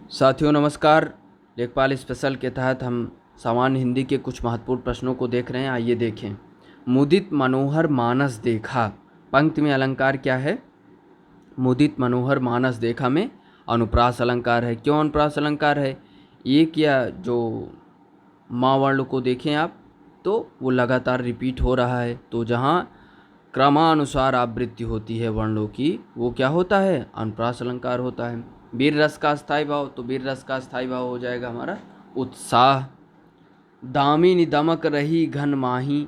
साथियों नमस्कार। लेखपाल स्पेशल के तहत हम सामान्य हिंदी के कुछ महत्वपूर्ण प्रश्नों को देख रहे हैं। आइए देखें। मुदित मनोहर मानस देखा, पंक्ति में अलंकार क्या है? मुदित मनोहर मानस देखा में अनुप्रास अलंकार है। क्यों अनुप्रास अलंकार है? एक या जो माँ वर्ण को देखें आप तो वो लगातार रिपीट हो रहा है, तो जहाँ क्रमानुसार आवृत्ति होती है वर्णों की वो क्या होता है? अनुप्रास अलंकार होता है। वीर रस का स्थायी भाव, तो वीर रस का स्थायी भाव हो जाएगा हमारा उत्साह। दामिनी दमक रही घन माही,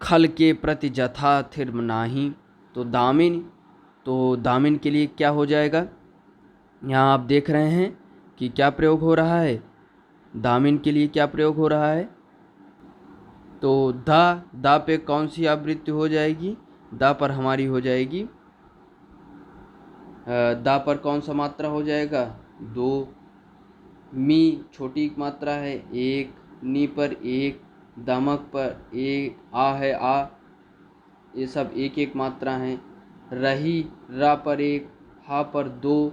खल के प्रति जथा थिर नाही। तो दामिन के लिए क्या हो जाएगा? यहाँ आप देख रहे हैं कि क्या प्रयोग हो रहा है। दामिन के लिए क्या प्रयोग हो रहा है? तो दा पे कौन सी आवृत्ति हो जाएगी? दा पर हमारी हो जाएगी, दा पर कौन सा मात्रा हो जाएगा? 2। मी छोटी मात्रा है 1, नी पर 1, दमक पर 1, आ है आ, ये सब एक एक मात्रा हैं। रही रा पर 1, हा पर 2,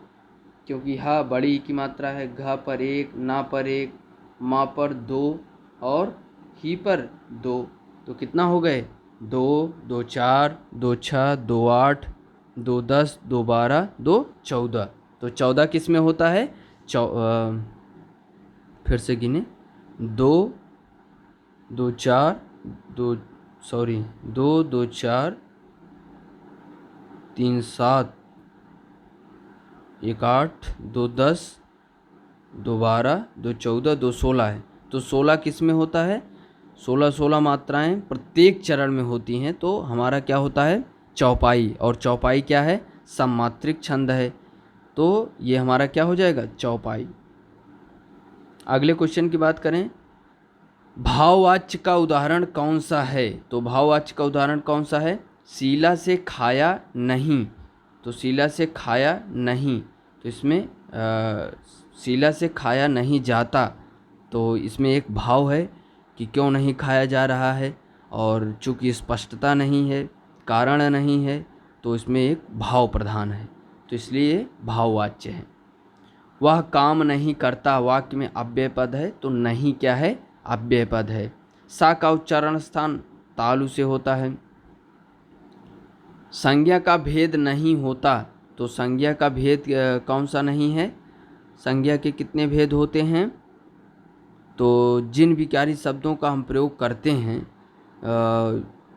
क्योंकि हा बड़ी की मात्रा है। घा पर 1, ना पर 1, मा पर 2 और ही पर 2। तो कितना हो गए? 2, 2 4, 2 6, 2 8, 2 10, 2 12, 2 14। तो 14 किस में होता है? फिर से गिने। 2 2 4 2 2 2 4 3 7 1 8 2 10 2 12 2 14 2 16 है। तो 16 किस में होता है? 16 मात्राएं प्रत्येक चरण में होती हैं, तो हमारा क्या होता है? चौपाई। और चौपाई क्या है? सममात्रिक छंद है, तो ये हमारा क्या हो जाएगा? चौपाई। अगले क्वेश्चन की बात करें। भाववाच्य का उदाहरण कौन सा है? तो भाववाच्य का उदाहरण कौन सा है? शीला से खाया नहीं। तो शीला से खाया नहीं, तो इसमें शीला से खाया नहीं जाता, तो इसमें एक भाव है कि क्यों नहीं खाया जा रहा है, और चूंकि स्पष्टता नहीं है, कारण नहीं है, तो इसमें एक भाव प्रधान है, तो इसलिए भाववाच्य है। वह काम नहीं करता, वाक्य में अव्यय पद है, तो नहीं क्या है? अव्यय पद है। सा का उच्चारण स्थान तालु से होता है। संज्ञा का भेद नहीं होता, तो संज्ञा का भेद कौन सा नहीं है? संज्ञा के कितने भेद होते हैं? तो जिन विकारी शब्दों का हम प्रयोग करते हैं,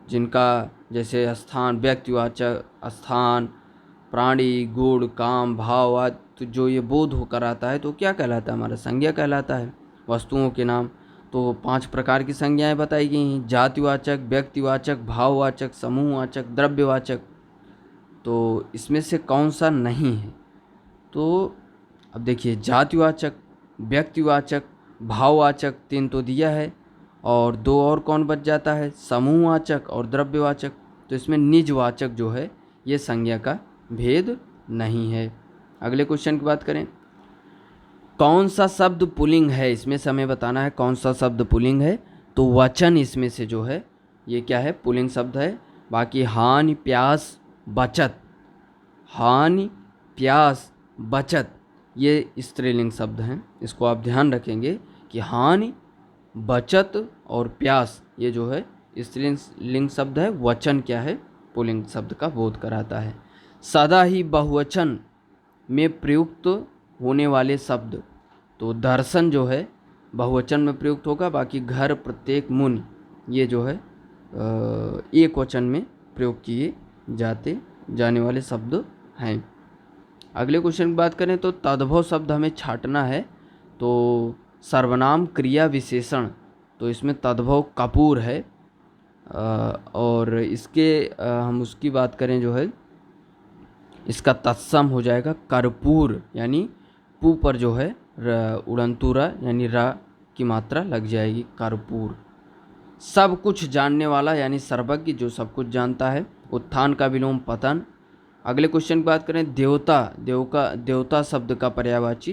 जिनका जैसे स्थान, व्यक्तिवाचक, स्थान, प्राणी, गुण, काम, भाव आदि, तो जो ये बोध होकर आता है तो क्या कहलाता है? हमारा संज्ञा कहलाता है। वस्तुओं के नाम, तो 5 प्रकार की संज्ञाएं बताई गई हैं: जातिवाचक, व्यक्तिवाचक, भाववाचक, समूहवाचक, द्रव्यवाचक। तो इसमें से कौन सा नहीं है? तो अब देखिए, जातिवाचक, व्यक्तिवाचक, भाववाचक 3 तो दिया है, और 2 और कौन बच जाता है? समूहवाचक और द्रव्यवाचक। तो इसमें निजवाचक जो है ये संज्ञा का भेद नहीं है। अगले क्वेश्चन की बात करें। कौन सा शब्द पुल्लिंग है? इसमें से हमें बताना है कौन सा शब्द पुल्लिंग है। तो वचन इसमें से जो है ये क्या है? पुल्लिंग शब्द है। बाकी हानि, प्यास, बचत, हानि, प्यास, बचत ये स्त्रीलिंग शब्द हैं। इसको आप ध्यान रखेंगे कि हानि, बचत और प्यास ये जो है स्त्रीलिंग शब्द है। वचन क्या है? पुल्लिंग शब्द का बोध कराता है। सदा ही बहुवचन में प्रयुक्त होने वाले शब्द, तो दर्शन जो है बहुवचन में प्रयुक्त होगा। बाकी घर, प्रत्येक, मुनि ये जो है एक वचन में प्रयोग किए जाने वाले शब्द हैं। अगले क्वेश्चन की बात करें तो तद्भव शब्द हमें छांटना है। तो सर्वनाम, क्रिया, विशेषण, तो इसमें तद्भव कपूर है, और इसके हम उसकी बात करें जो है इसका तत्सम हो जाएगा कर्पूर, यानी पू पर जो है उड़ंतुरा यानी रा की मात्रा लग जाएगी, कर्पूर। सब कुछ जानने वाला यानी सर्वज्ञ, जो सब कुछ जानता है। उत्थान का विलोम पतन। अगले क्वेश्चन की बात करें। देवता शब्द का पर्यायवाची,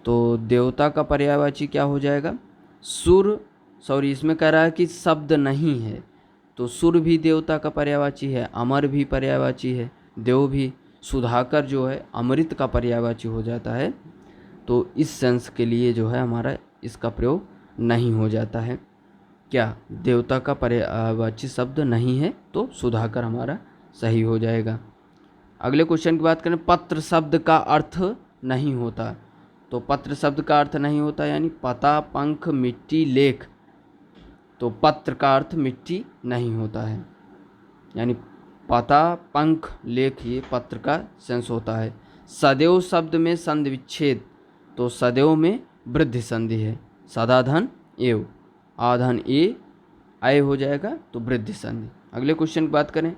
तो देवता का पर्यायवाची क्या हो जाएगा? इसमें कह रहा है कि शब्द नहीं है, तो सुर भी देवता का पर्यायवाची है, अमर भी पर्यायवाची है, देव भी। सुधाकर जो है अमृत का पर्यायवाची हो जाता है, तो इस सेंस के लिए जो है हमारा इसका प्रयोग नहीं हो जाता है। क्या देवता का पर्यायवाची शब्द नहीं है, तो सुधाकर हमारा सही हो जाएगा। अगले क्वेश्चन की बात करें, पत्र शब्द का अर्थ नहीं होता। तो पत्र शब्द का अर्थ नहीं होता यानी पता, पंख, मिट्टी, लेख। तो पत्र का अर्थ मिट्टी नहीं होता है, यानी पता, पंख, लेख ये पत्र का सेंस होता है। सदैव शब्द में संधि विच्छेद, तो सदैव में वृद्धि संधि है। सदाधन एव, आधन ए, आय हो जाएगा तो वृद्धि संधि। अगले क्वेश्चन की बात करें,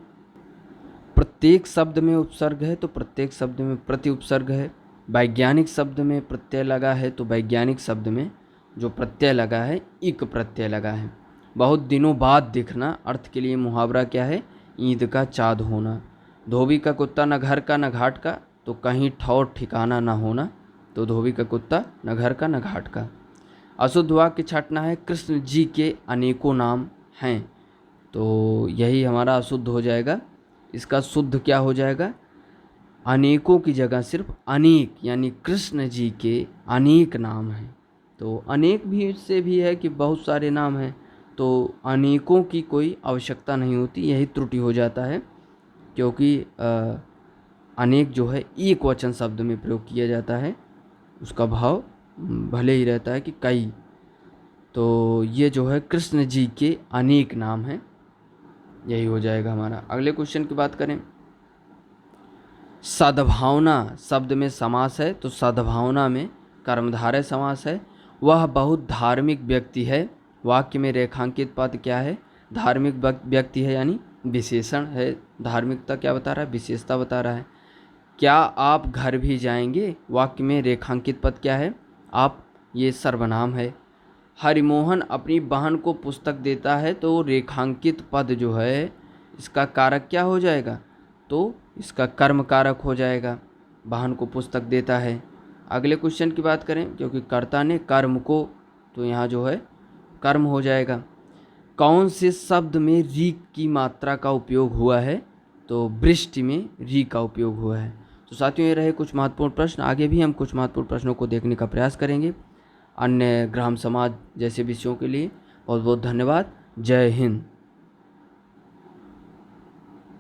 प्रत्येक शब्द में उपसर्ग है तो प्रत्येक शब्द में प्रति उपसर्ग है। वैज्ञानिक शब्द में प्रत्यय लगा है तो वैज्ञानिक शब्द में जो प्रत्यय लगा है इक प्रत्यय लगा है। बहुत दिनों बाद दिखना, अर्थ के लिए मुहावरा क्या है, ईद का चाँद होना। धोबी का कुत्ता न घर का न घाट का, तो कहीं ठौर ठिकाना न होना। तो धोबी का कुत्ता न घर का न घाट का। अशुद्ध वाक्य छाटना है, कृष्ण जी के अनेकों नाम हैं, तो यही हमारा अशुद्ध हो जाएगा। इसका शुद्ध क्या हो जाएगा, अनेकों की जगह सिर्फ अनेक, यानी कृष्ण जी के अनेक नाम हैं। तो अनेक भी इससे भी है कि बहुत सारे नाम हैं, तो अनेकों की कोई आवश्यकता नहीं होती, यही त्रुटि हो जाता है, क्योंकि अनेक जो है एक वचन शब्द में प्रयोग किया जाता है, उसका भाव भले ही रहता है कि कई। तो ये जो है कृष्ण जी के अनेक नाम हैं, यही हो जाएगा हमारा। अगले क्वेश्चन की बात करें, सद्भावना शब्द में समास है तो सद्भावना में कर्मधारय समास है। वह बहुत धार्मिक व्यक्ति है, वाक्य में रेखांकित पद क्या है, धार्मिक व्यक्ति है, यानी विशेषण है। धार्मिकता क्या बता रहा है, विशेषता बता रहा है। क्या आप घर भी जाएंगे, वाक्य में रेखांकित पद क्या है, आप, ये सर्वनाम है। हरिमोहन अपनी बहन को पुस्तक देता है, तो रेखांकित पद जो है इसका कारक क्या हो जाएगा, तो इसका कर्म कारक हो जाएगा, बहन को पुस्तक देता है। अगले क्वेश्चन की बात करें, क्योंकि कर्ता ने कर्म को, तो यहाँ जो है कर्म हो जाएगा। कौन से शब्द में री की मात्रा का उपयोग हुआ है, तो वृष्टि में री का उपयोग हुआ है। तो साथियों, ये रहे कुछ महत्वपूर्ण प्रश्न। आगे भी हम कुछ महत्वपूर्ण प्रश्नों को देखने का प्रयास करेंगे अन्य ग्राम समाज जैसे विषयों के लिए। बहुत बहुत धन्यवाद। जय हिंद।